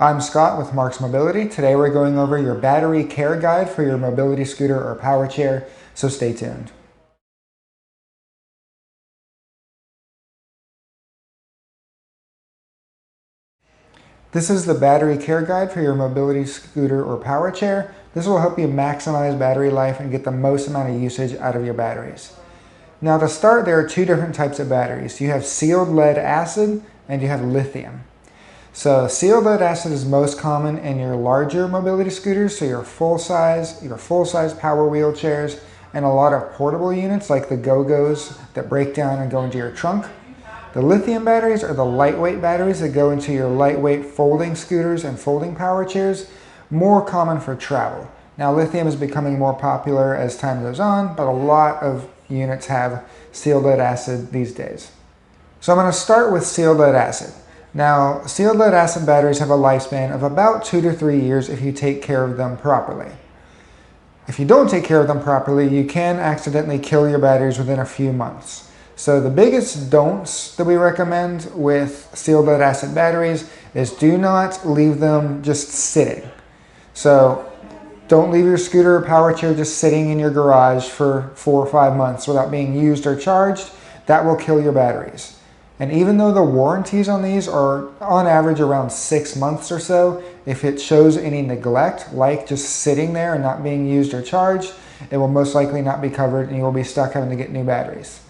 I'm Scott with Marc's Mobility. Today we're going over your battery care guide for your mobility scooter or power chair, so stay tuned. This is the battery care guide for your mobility scooter or power chair. This will help you maximize battery life and get the most amount of usage out of your batteries. Now to start, there are two different types of batteries. You have sealed lead acid and you have lithium. So sealed lead acid is most common in your larger mobility scooters, so your full-size power wheelchairs, and a lot of portable units like the Go-Gos that break down and go into your trunk. The lithium batteries are the lightweight batteries that go into your lightweight folding scooters and folding power chairs, more common for travel. Now lithium is becoming more popular as time goes on, but a lot of units have sealed lead acid these days. So I'm going to start with sealed lead acid. Now, sealed lead acid batteries have a lifespan of about 2 to 3 years if you take care of them properly. If you don't take care of them properly, you can accidentally kill your batteries within a few months. So the biggest don'ts that we recommend with sealed lead acid batteries is do not leave them just sitting. So don't leave your scooter or power chair just sitting in your garage for 4 or 5 months without being used or charged. That will kill your batteries. And even though the warranties on these are on average around 6 months or so, if it shows any neglect, like just sitting there and not being used or charged, it will most likely not be covered and you will be stuck having to get new batteries.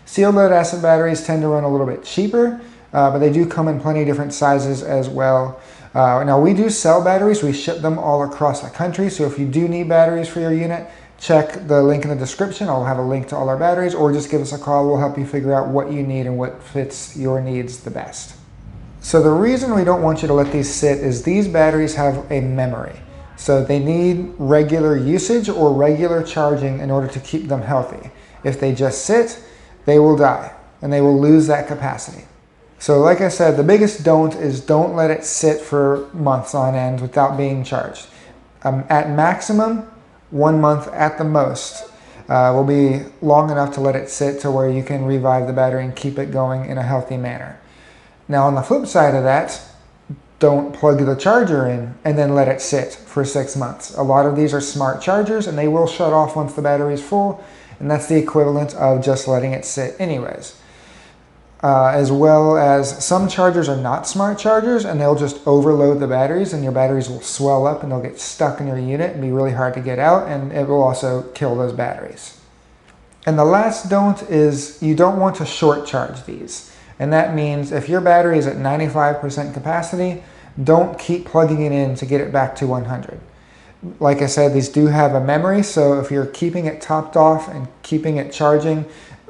Sealed lead acid batteries tend to run a little bit cheaper, but they do come in plenty of different sizes as well. Now we do sell batteries, we ship them all across the country, so if you do need batteries for your unit, check the link in the description. I'll have a link to all our batteries, or just give us a call. We'll help you figure out what you need and what fits your needs the best. So the reason we don't want you to let these sit is these batteries have a memory. So they need regular usage or regular charging in order to keep them healthy. If they just sit, they will die and they will lose that capacity. So like I said, the biggest don't is don't let it sit for months on end without being charged. At maximum, 1 month at the most will be long enough to let it sit to where you can revive the battery and keep it going in a healthy manner. Now on the flip side of that, don't plug the charger in and then let it sit for 6 months. A lot of these are smart chargers and they will shut off once the battery is full, and that's the equivalent of just letting it sit anyways. As well as some chargers are not smart chargers and they'll just overload the batteries and your batteries will swell up and they'll get stuck in your unit and be really hard to get out, and it will also kill those batteries. And the last don't is you don't want to short charge these. And that means if your battery is at 95% capacity, don't keep plugging it in to get it back to 100. Like I said, these do have a memory, so if you're keeping it topped off and keeping it charging,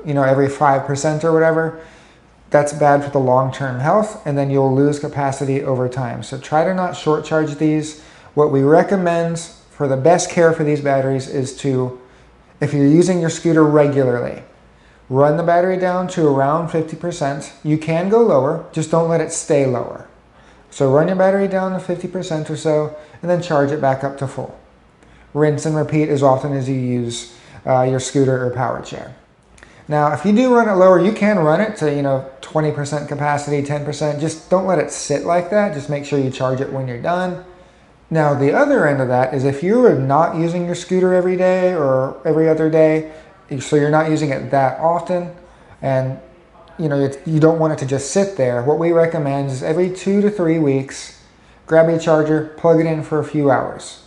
every 5% or whatever, that's bad for the long-term health, and then you'll lose capacity over time. So try to not short charge these. What we recommend for the best care for these batteries is to, if you're using your scooter regularly, run the battery down to around 50%. You can go lower, just don't let it stay lower. So run your battery down to 50% or so, and then charge it back up to full. Rinse and repeat as often as you use your scooter or power chair. Now, if you do run it lower, you can run it to, 20% capacity, 10%. Just don't let it sit like that. Just make sure you charge it when you're done. Now, the other end of that is if you're not using your scooter every day or every other day, so you're not using it that often, and you don't want it to just sit there, what we recommend is every 2 to 3 weeks, grab your charger, plug it in for a few hours.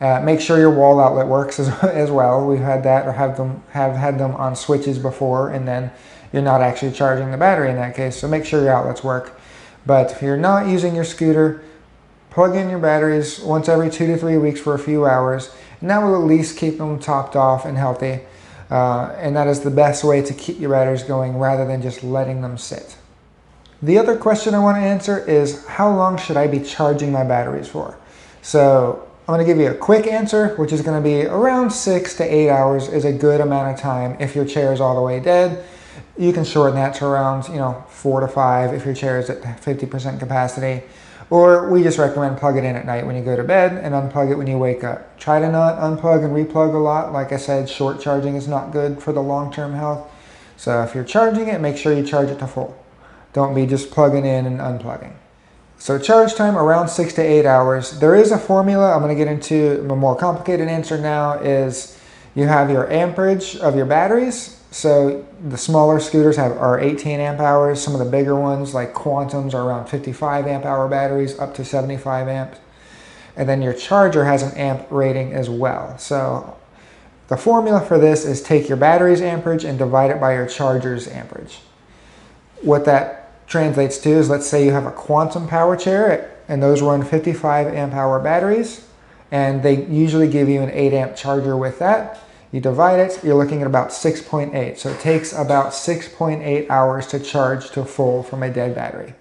Make sure your wall outlet works as well. We've had that, or have had them on switches before, and then you're not actually charging the battery in that case. So make sure your outlets work. But if you're not using your scooter, plug in your batteries once every 2 to 3 weeks for a few hours, and that will at least keep them topped off and healthy. And that is the best way to keep your batteries going rather than just letting them sit. The other question I want to answer is, how long should I be charging my batteries for? So I'm going to give you a quick answer, which is going to be around 6 to 8 hours is a good amount of time if your chair is all the way dead. You can shorten that to around 4 to 5 if your chair is at 50% capacity. Or we just recommend plug it in at night when you go to bed and unplug it when you wake up. Try to not unplug and replug a lot. Like I said, short charging is not good for the long-term health. So if you're charging it, make sure you charge it to full. Don't be just plugging in and unplugging. So charge time around 6 to 8 hours. There is a formula. I'm going to get into a more complicated answer now. Is you have your amperage of your batteries. So the smaller scooters are 18 amp hours. Some of the bigger ones like Quantums are around 55 amp hour batteries up to 75 amps. And then your charger has an amp rating as well. So the formula for this is take your battery's amperage and divide it by your charger's amperage. What that translates to is, let's say you have a Quantum Powerchair and those run 55 amp hour batteries, and they usually give you an 8 amp charger with that. You divide it, you're looking at about 6.8. So it takes about 6.8 hours to charge to full from a dead battery.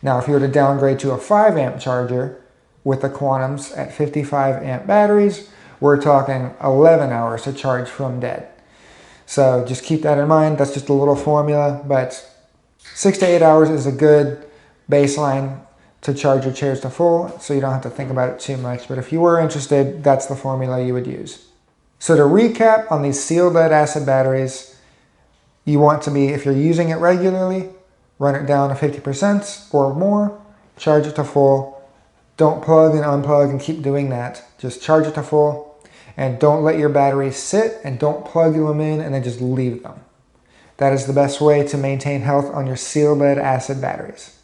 Now, if you were to downgrade to a 5 amp charger with the Quantums at 55 amp batteries, we're talking 11 hours to charge from dead. So just keep that in mind. That's just a little formula, but 6 to 8 hours is a good baseline to charge your chairs to full, so you don't have to think about it too much. But if you were interested, that's the formula you would use. So to recap on these sealed lead acid batteries, you want to be, if you're using it regularly, run it down to 50% or more, charge it to full. Don't plug and unplug and keep doing that. Just charge it to full, and don't let your batteries sit, and don't plug them in and then just leave them. That is the best way to maintain health on your sealed lead acid batteries.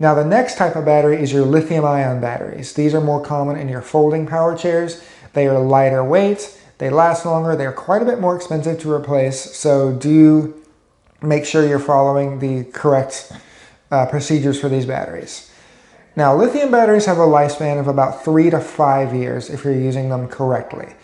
Now the next type of battery is your lithium ion batteries. These are more common in your folding power chairs. They are lighter weight, they last longer, they're quite a bit more expensive to replace, so do make sure you're following the correct procedures for these batteries. Now lithium batteries have a lifespan of about 3 to 5 years if you're using them correctly.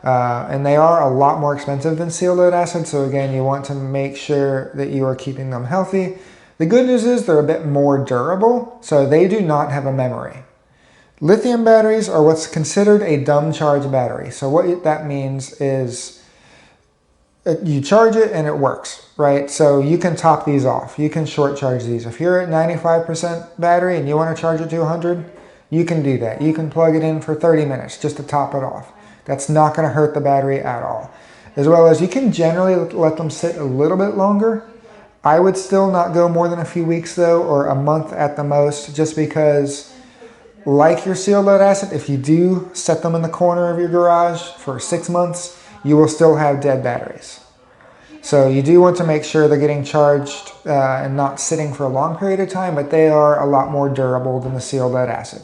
And they are a lot more expensive than sealed lead acid, so again, you want to make sure that you are keeping them healthy. The good news is they're a bit more durable, so they do not have a memory. Lithium batteries are what's considered a dumb charge battery. So what that means is you charge it and it works, right? So you can top these off. You can short charge these. If you're at 95% battery and you want to charge it to 100, you can do that. You can plug it in for 30 minutes just to top it off. That's not going to hurt the battery at all. As well as you can generally let them sit a little bit longer. I would still not go more than a few weeks though, or a month at the most, just because like your sealed lead acid, if you do set them in the corner of your garage for 6 months, you will still have dead batteries. So you do want to make sure they're getting charged and not sitting for a long period of time, but they are a lot more durable than the sealed lead acid.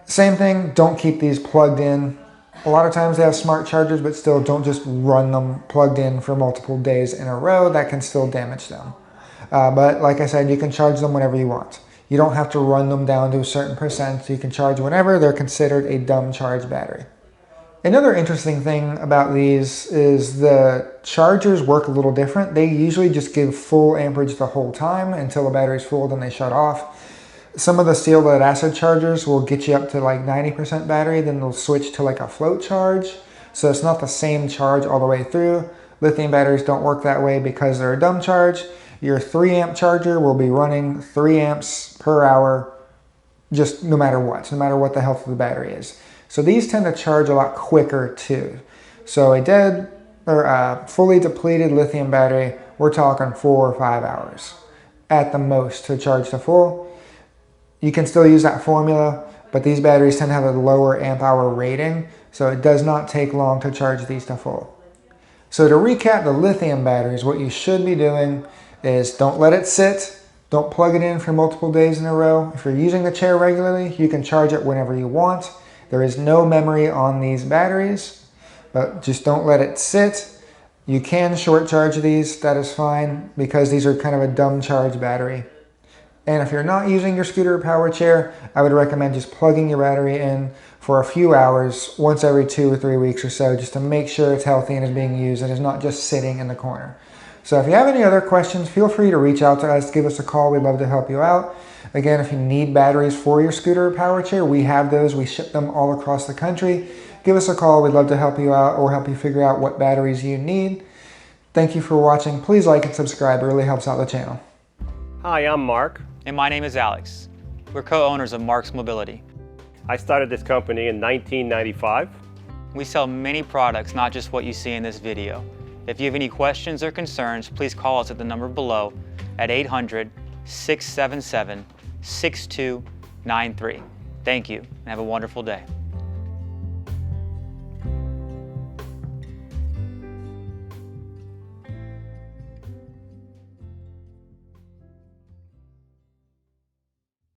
Same thing, don't keep these plugged in. A lot of times they have smart chargers, but still don't just run them plugged in for multiple days in a row. That can still damage them. But like I said, you can charge them whenever you want. You don't have to run them down to a certain percent. So you can charge whenever. They're considered a dumb charge battery. Another interesting thing about these is the chargers work a little different. They usually just give full amperage the whole time until the battery's full, then they shut off. Some of the sealed lead acid chargers will get you up to like 90% battery, then they'll switch to like a float charge. So it's not the same charge all the way through. Lithium batteries don't work that way because they're a dumb charge. Your 3 amp charger will be running 3 amps per hour, just no matter what the health of the battery is. So these tend to charge a lot quicker too. So a dead or a fully depleted lithium battery, we're talking 4 or 5 hours at the most to charge to full. You can still use that formula, but these batteries tend to have a lower amp hour rating, so it does not take long to charge these to full. So to recap the lithium batteries, what you should be doing is don't let it sit. Don't plug it in for multiple days in a row. If you're using the chair regularly, you can charge it whenever you want. There is no memory on these batteries, but just don't let it sit. You can short charge these, that is fine, because these are kind of a dumb charge battery. And if you're not using your scooter or power chair, I would recommend just plugging your battery in for a few hours, once every 2 or 3 weeks or so, just to make sure it's healthy and is being used and is not just sitting in the corner. So if you have any other questions, feel free to reach out to us, give us a call. We'd love to help you out. Again, if you need batteries for your scooter or power chair, we have those. We ship them all across the country. Give us a call. We'd love to help you out or help you figure out what batteries you need. Thank you for watching. Please like and subscribe. It really helps out the channel. Hi, I'm Mark. And my name is Alex. We're co-owners of Marc's Mobility. I started this company in 1995. We sell many products, not just what you see in this video. If you have any questions or concerns, please call us at the number below at 800-677-5555. 6293. Thank you, and have a wonderful day.